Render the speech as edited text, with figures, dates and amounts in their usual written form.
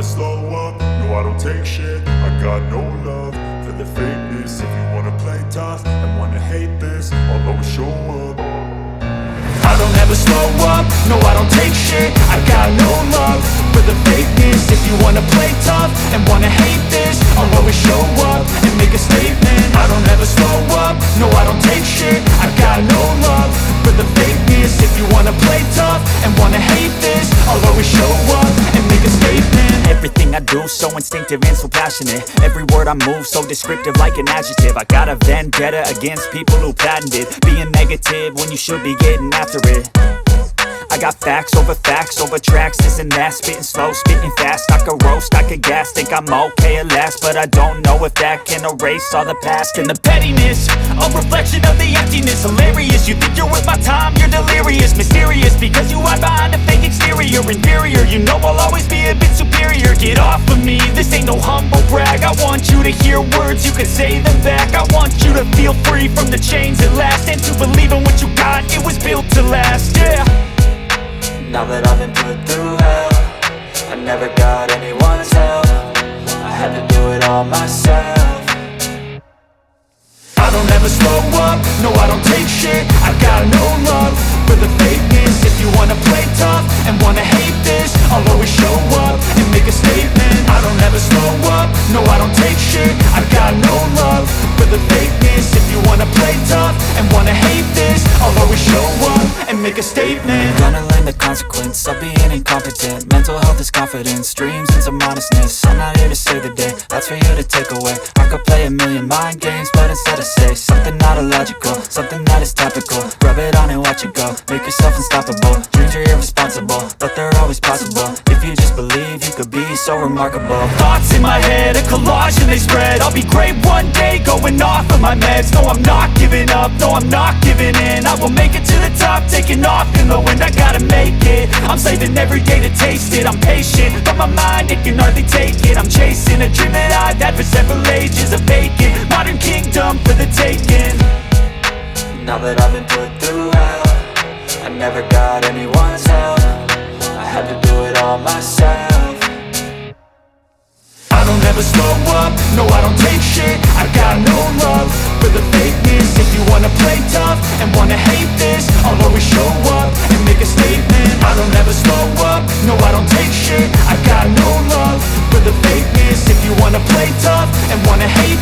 slow up, no I don't take shit. I got no love for the fakeness. If you wanna play tough and wanna hate this, I'll always show up. I don't ever slow up, no I don't take shit. I got no love for the fakeness. If you wanna play tough and wanna hate this, I'll always show up and make a statement. I don't ever slow up, no I don't take shit. I got no love for the fakeness. If you wanna play tough and wanna hate this, I'll always show up and make a statement. Everything I do so instinctive and so passionate. Every word I move so descriptive like an adjective. I got a vendetta against people who patented being negative when you should be getting after it. I got facts over tracks, this and that. Spitting slow, spitting fast, I could roast, I could gas. Think I'm okay at last, but I don't know if that can erase all the past. And the pettiness, a reflection of the emptiness. Hilarious, you think you're worth my time, you're delirious. Mysterious, because you hide behind a fake exterior. Inferior, you know I'll always be a bit superior. Get off of me, this ain't no humble brag. I want you to hear words, you can say them back. I want you to feel free from the chains at last, and to believe in what you got, it was built to last, yeah. Now that I've been put through hell, I never got anyone's help. I had to do it all myself. I don't ever slow up, no I don't take shit. I got no love for the fakeness. If you wanna play tough and wanna hate this, I'll always show up and make a statement. I don't ever slow up, no I don't take shit. I got no love for the fakeness. If you wanna play tough and wanna hate this, I'll always show up and make a statement. Gonna learn the consequence of being incompetent. Mental health is confidence, dreams and some modestness. I'm not here to save the day, that's for you to take away. I could play a million mind games, but instead I say something not illogical, something that is topical. Rub it on and watch it go, make yourself unstoppable. Dreams are irresponsible, but they're always possible. If you just believe, you could be so remarkable. Thoughts in my head, a collage and they spread. I'll be great one day, going off of my meds. No, I'm not giving up, no, I'm not giving in. I will make it to the top, taking off in the wind. I gotta make it, I'm saving every day to taste it. I'm patient, but my mind, it can hardly take it. I'm chasing a dream that I've had for several ages. A vacant, modern kingdom for the taking. Now that I've been put through hell, I never got anyone's help. I had to do it all myself. I don't ever slow up, no I don't take shit. I got no love for the fakeness. If you wanna play tough and wanna hate this, I'll always show up and make a statement. I don't ever slow up, no I don't take shit. I got no love for the fakeness. If you wanna play tough and wanna hate